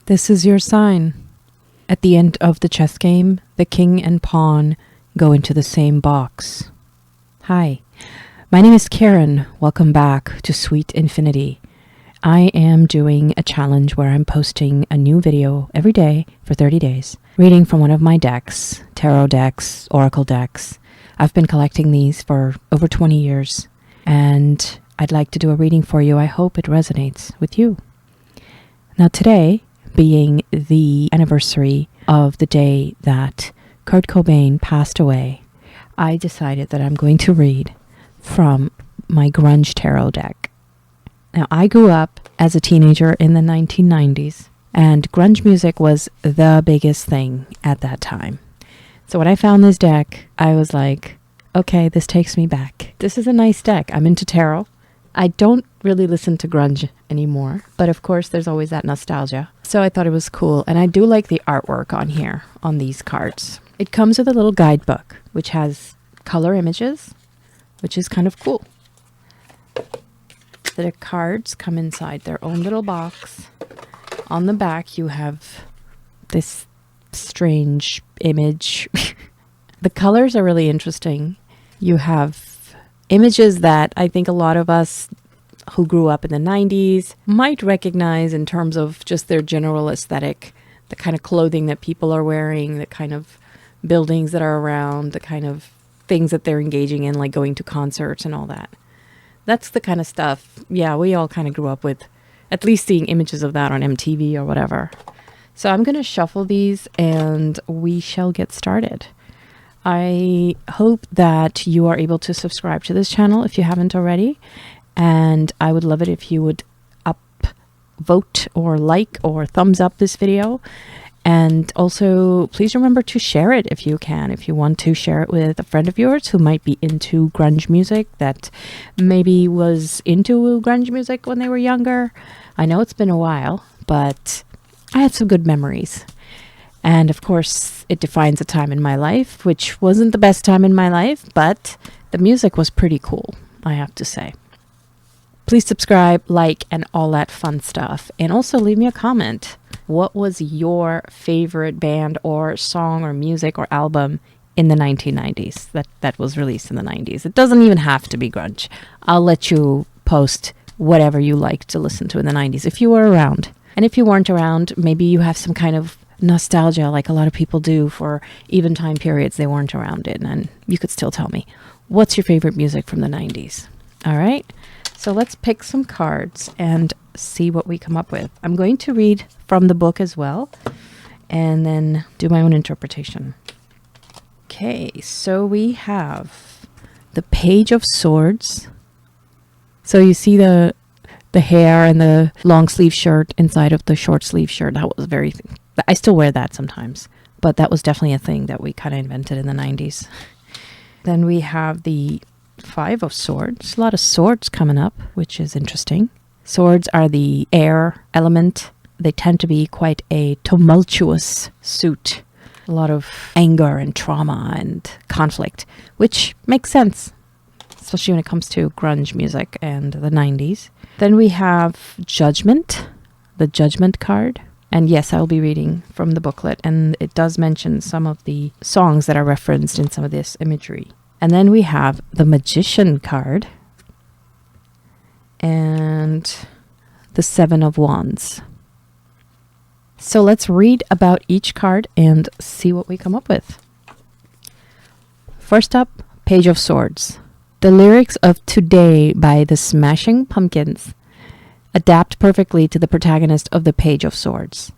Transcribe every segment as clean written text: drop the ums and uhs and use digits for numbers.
This is your sign. At the end of the chess game, the king and pawn go into the same box. Hi, my name is Karen. Welcome back to Sweet Infinity. I am doing a challenge where I'm posting a new video every day for 30 days, reading from one of my decks, tarot decks, oracle decks. I've been collecting these for over 20 years, and I'd like to do a reading for you. I hope it resonates with you. Now today, being the anniversary of the day that Kurt Cobain passed away, I decided that I'm going to read from my Grunge Tarot Deck. Now, I grew up as a teenager in the 1990s, and grunge music was the biggest thing at that time. So when I found this deck, I was like, okay, this takes me back. This is a nice deck. I'm into tarot. I don't really listen to grunge anymore, but of course there's always that nostalgia. So I thought it was cool, and I do like the artwork on here, on these cards. It comes with a little guidebook, which has color images, which is kind of cool. The cards come inside their own little box. On the back, you have this strange image. The colors are really interesting. You have images that I think a lot of us who grew up in the 90s might recognize in terms of just their general aesthetic, the kind of clothing that people are wearing, the kind of buildings that are around, the kind of things that they're engaging in, like going to concerts and all that. That's the kind of stuff, yeah, we all kind of grew up with, at least seeing images of that on MTV or whatever. So I'm going to shuffle these and we shall get started. I hope that you are able to subscribe to this channel if you haven't already. And I would love it if you would vote or like or thumbs up this video. And also, please remember to share it if you can. If you want to share it with a friend of yours who might be into grunge music, that maybe was into grunge music when they were younger. I know it's been a while, but I have some good memories. And of course, it defines a time in my life, which wasn't the best time in my life, but the music was pretty cool, I have to say. Please subscribe, like, and all that fun stuff. And also leave me a comment. What was your favorite band or song or music or album in the 1990s that was released in the 90s? It doesn't even have to be grunge. I'll let you post whatever you liked to listen to in the 90s if you were around. And if you weren't around, maybe you have some kind of nostalgia like a lot of people do for even time periods they weren't around in, and you could still tell me what's your favorite music from the 90s. All right, so let's pick some cards and see what we come up with. I'm going to read from the book as well and then do my own interpretation. Okay, so we have the Page of Swords. So you see the hair and the long sleeve shirt inside of the short sleeve shirt. That was very I still wear that sometimes, but that was definitely a thing that we kind of invented in the 90s. Then we have the Five of Swords. A lot of swords coming up, which is interesting. Swords are the air element. They tend to be quite a tumultuous suit. A lot of anger and trauma and conflict, which makes sense, especially when it comes to grunge music and the 90s. Then we have Judgment, the Judgment card. And yes, I will be reading from the booklet, and it does mention some of the songs that are referenced in some of this imagery. And then we have the Magician card and the Seven of Wands. So let's read about each card and see what we come up with. First up, Page of Swords. The lyrics of Today by the Smashing Pumpkins adapt perfectly to the protagonist of the Page of Swords.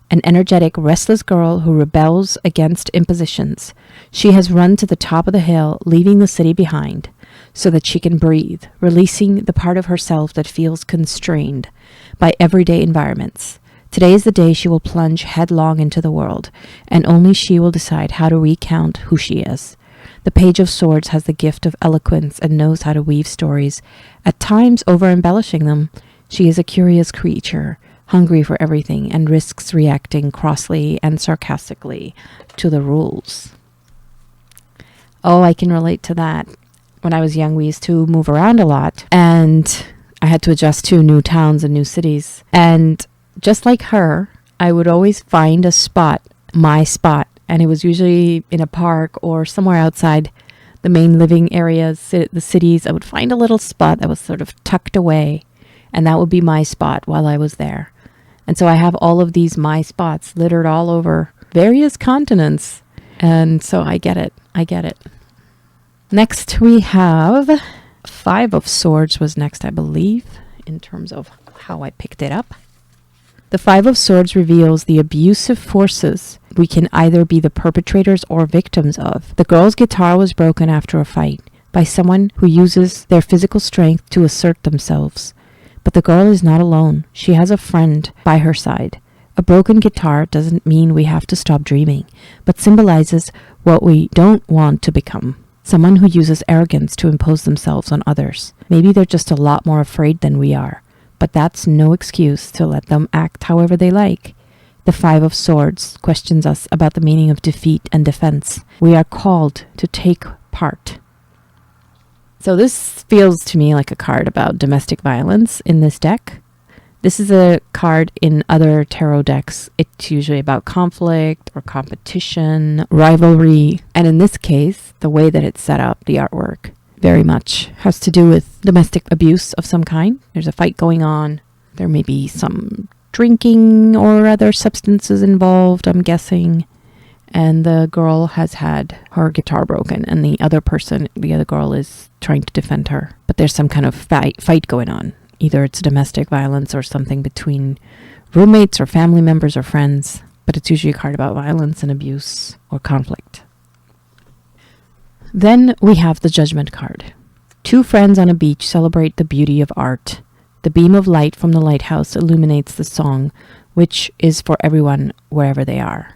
An energetic, restless girl who rebels against impositions. She has run to the top of the hill, leaving the city behind, so that she can breathe, releasing the part of herself that feels constrained by everyday environments. Today is the day she will plunge headlong into the world, and only she will decide how to recount who she is. The Page of Swords has the gift of eloquence and knows how to weave stories, at times over-embellishing them. She is a curious creature, hungry for everything, and risks reacting crossly and sarcastically to the rules. Oh, I can relate to that. When I was young, we used to move around a lot, and I had to adjust to new towns and new cities. And just like her, I would always find a spot, my spot, and it was usually in a park or somewhere outside the main living areas, the cities. I would find a little spot that was sort of tucked away, and that would be my spot while I was there. And so I have all of these my spots littered all over various continents. And so I get it. I get it. Next we have Five of Swords was next, I believe, in terms of how I picked it up. The Five of Swords reveals the abusive forces we can either be the perpetrators or victims of. The girl's guitar was broken after a fight by someone who uses their physical strength to assert themselves. But the girl is not alone. She has a friend by her side. A broken guitar doesn't mean we have to stop dreaming, but symbolizes what we don't want to become. Someone who uses arrogance to impose themselves on others. Maybe they're just a lot more afraid than we are, but that's no excuse to let them act however they like. The Five of Swords questions us about the meaning of defeat and defense. We are called to take part. So this feels to me like a card about domestic violence in this deck. This is a card in other tarot decks. It's usually about conflict or competition, rivalry. And in this case, the way that it's set up, the artwork, very much has to do with domestic abuse of some kind. There's a fight going on. There may be some drinking or other substances involved, I'm guessing. And the girl has had her guitar broken, and the other girl is trying to defend her. But there's some kind of fight going on. Either it's domestic violence or something between roommates or family members or friends. But it's usually a card about violence and abuse or conflict. Then we have the Judgment card. Two friends on a beach celebrate the beauty of art. The beam of light from the lighthouse illuminates the song, which is for everyone wherever they are.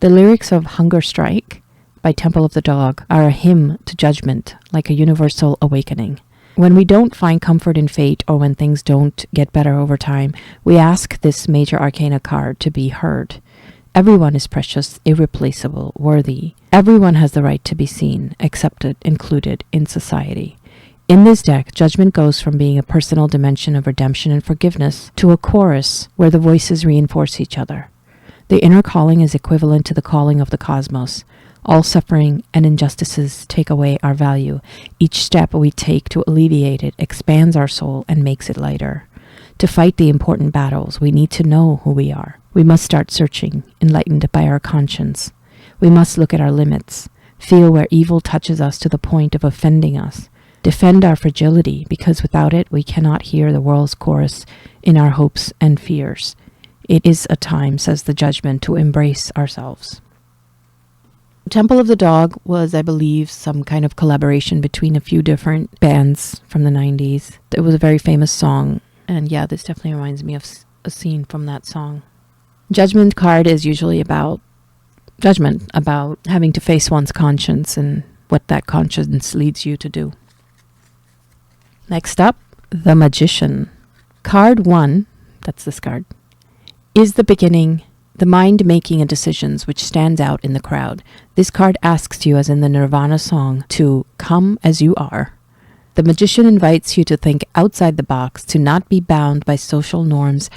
The lyrics of Hunger Strike by Temple of the Dog are a hymn to judgment, like a universal awakening. When we don't find comfort in fate or when things don't get better over time, we ask this major arcana card to be heard. Everyone is precious, irreplaceable, worthy. Everyone has the right to be seen, accepted, included in society. In this deck, judgment goes from being a personal dimension of redemption and forgiveness to a chorus where the voices reinforce each other. The inner calling is equivalent to the calling of the cosmos. All suffering and injustices take away our value. Each step we take to alleviate it expands our soul and makes it lighter. To fight the important battles, we need to know who we are. We must start searching, enlightened by our conscience. We must look at our limits, feel where evil touches us to the point of offending us. Defend our fragility, because without it we cannot hear the world's chorus in our hopes and fears. It is a time, says the Judgment, to embrace ourselves. Temple of the Dog was, I believe, some kind of collaboration between a few different bands from the 90s. It was a very famous song, and yeah, this definitely reminds me of a scene from that song. Judgment card is usually about judgment, about having to face one's conscience and what that conscience leads you to do. Next up, the Magician. Card 1, that's this card, is the beginning, the mind making a decisions which stands out in the crowd. This card asks you, as in the Nirvana song, to come as you are. The Magician invites you to think outside the box, to not be bound by social norms,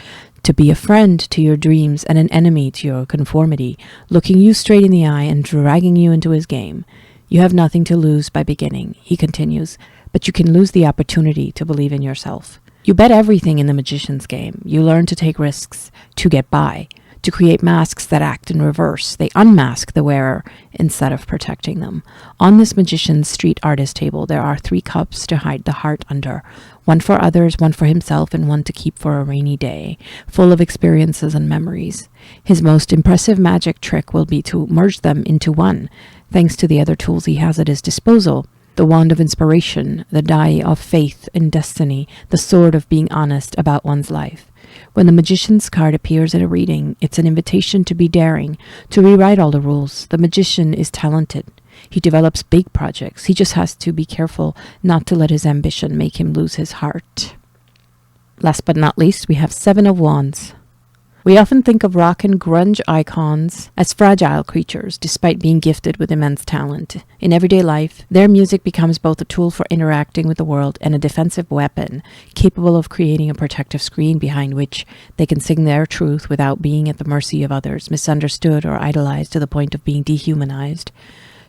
to be a friend to your dreams and an enemy to your conformity, looking you straight in the eye and dragging you into his game. You have nothing to lose by beginning, he continues, but you can lose the opportunity to believe in yourself. You bet everything in the Magician's game. You learn to take risks, to get by, to create masks that act in reverse. They unmask the wearer instead of protecting them. On this Magician's street artist table, there are 3 cups to hide the heart under. One for others, one for himself, and one to keep for a rainy day, full of experiences and memories. His most impressive magic trick will be to merge them into one, thanks to the other tools he has at his disposal. The wand of inspiration, the die of faith in destiny, the sword of being honest about one's life. When the Magician's card appears in a reading, it's an invitation to be daring, to rewrite all the rules. The Magician is talented. He develops big projects. He just has to be careful not to let his ambition make him lose his heart. Last but not least, we have 7 of Wands. We often think of rock and grunge icons as fragile creatures, despite being gifted with immense talent. In everyday life, their music becomes both a tool for interacting with the world and a defensive weapon, capable of creating a protective screen behind which they can sing their truth without being at the mercy of others, misunderstood or idolized to the point of being dehumanized.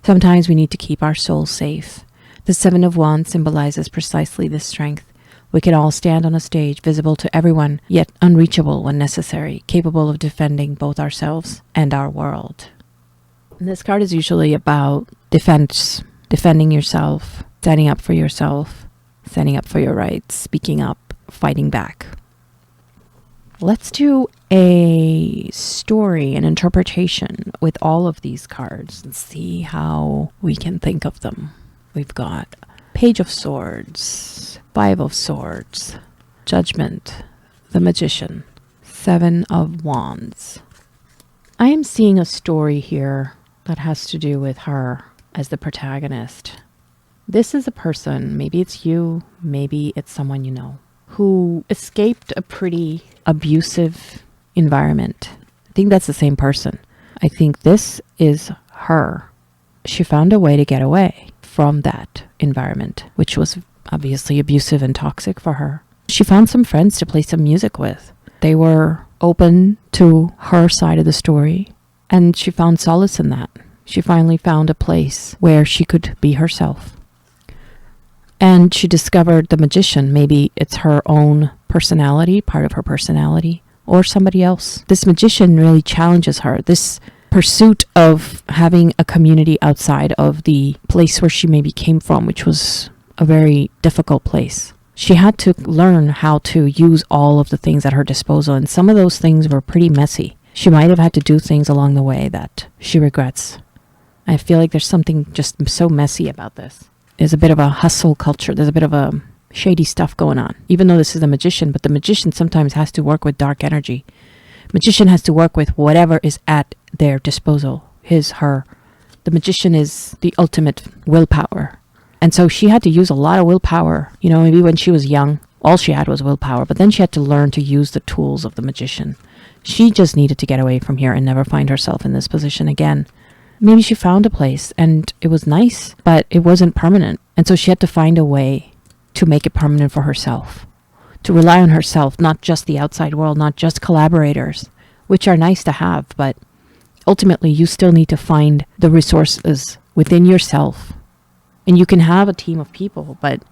Sometimes we need to keep our soul safe. The Seven of Wands symbolizes precisely this strength. We can all stand on a stage, visible to everyone, yet unreachable when necessary, capable of defending both ourselves and our world. And this card is usually about defense, defending yourself, standing up for yourself, standing up for your rights, speaking up, fighting back. Let's do a story, an interpretation with all of these cards and see how we can think of them. We've got Page of Swords, Five of Swords, Judgment, the Magician, Seven of Wands. I am seeing a story here that has to do with her as the protagonist. This is a person, maybe it's you, maybe it's someone you know, who escaped a pretty abusive environment. I think that's the same person. I think this is her. She found a way to get away from that environment, which was obviously abusive and toxic for her. She found some friends to play some music with. They were open to her side of the story, and she found solace in that. She finally found a place where she could be herself. And she discovered the magician. Maybe it's her own personality, part of her personality, or somebody else. This magician really challenges her. This pursuit of having a community outside of the place where she maybe came from, which was a very difficult place. She had to learn how to use all of the things at her disposal, and some of those things were pretty messy. She might have had to do things along the way that she regrets. I feel like there's something just so messy about this. There's a bit of a hustle culture. There's a bit of a shady stuff going on. Even though this is a magician, but the magician sometimes has to work with dark energy. Magician has to work with whatever is at their disposal, his, her. The magician is the ultimate willpower. And so she had to use a lot of willpower. You know, maybe when she was young, all she had was willpower, but then she had to learn to use the tools of the magician. She just needed to get away from here and never find herself in this position again. Maybe she found a place and it was nice, but it wasn't permanent. And so she had to find a way to make it permanent for herself, to rely on herself, not just the outside world, not just collaborators, which are nice to have, but ultimately you still need to find the resources within yourself. And you can have a team of people, but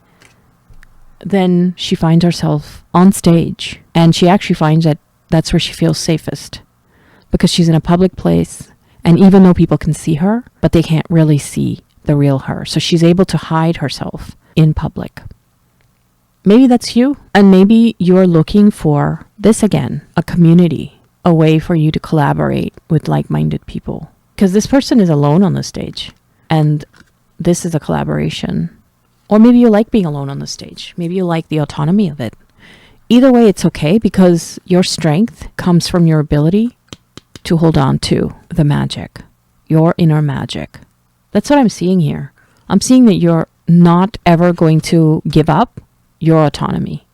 then she finds herself on stage, and she actually finds that that's where she feels safest, because she's in a public place, and even though people can see her, but they can't really see the real her. So she's able to hide herself in public. Maybe that's you, and maybe you're looking for this again, a community, a way for you to collaborate with like-minded people. Because this person is alone on the stage, and this is a collaboration. Or maybe you like being alone on the stage. Maybe you like the autonomy of it. Either way, it's okay, because your strength comes from your ability to hold on to the magic, your inner magic. That's what I'm seeing here. I'm seeing that you're not ever going to give up your autonomy.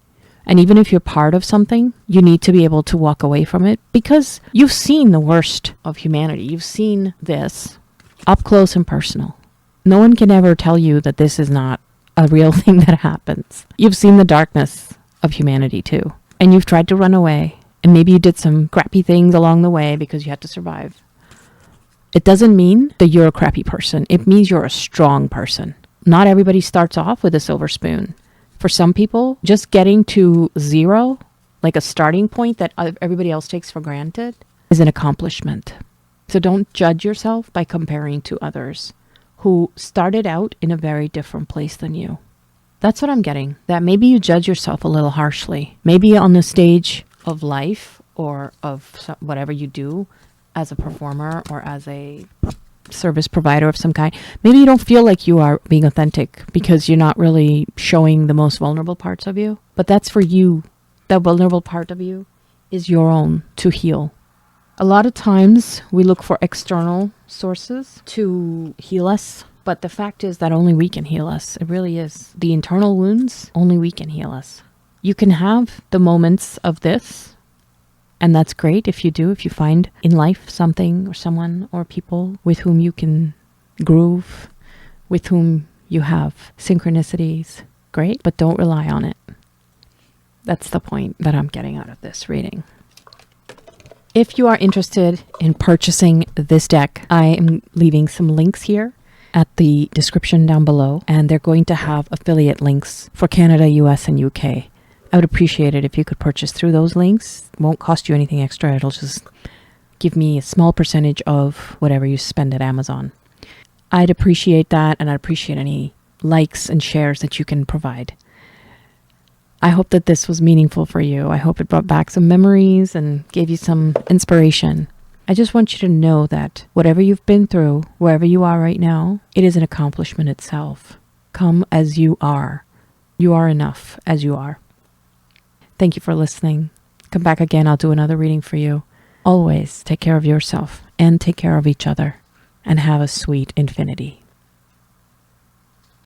And even if you're part of something, you need to be able to walk away from it, because you've seen the worst of humanity. You've seen this up close and personal. No one can ever tell you that this is not a real thing that happens. You've seen the darkness of humanity too. And you've tried to run away. And maybe you did some crappy things along the way because you had to survive. It doesn't mean that you're a crappy person. It means you're a strong person. Not everybody starts off with a silver spoon. For some people, just getting to zero, like a starting point that everybody else takes for granted, is an accomplishment. So don't judge yourself by comparing to others who started out in a very different place than you. That's what I'm getting. That maybe you judge yourself a little harshly. Maybe on the stage of life or of whatever you do as a performer or as a service provider of some kind, maybe you don't feel like you are being authentic because you're not really showing the most vulnerable parts of you. But that's for you. That vulnerable part of you is your own to heal. A lot of times we look for external sources to heal us, but the fact is that only we can heal us. It really is. The internal wounds, only we can heal us. You can have the moments of this, And that's great if you do, if you find in life something or someone or people with whom you can groove, with whom you have synchronicities. Great, but don't rely on it. That's the point that I'm getting out of this reading. If you are interested in purchasing this deck, I am leaving some links here at the description down below, and they're going to have affiliate links for Canada, US, and UK. I would appreciate it if you could purchase through those links. It won't cost you anything extra. It'll just give me a small percentage of whatever you spend at Amazon. I'd appreciate that, and I'd appreciate any likes and shares that you can provide. I hope that this was meaningful for you. I hope it brought back some memories and gave you some inspiration. I just want you to know that whatever you've been through, wherever you are right now, it is an accomplishment itself. Come as you are. You are enough as you are. Thank you for listening. Come back again. I'll do another reading for you. Always take care of yourself and take care of each other, and have a sweet infinity.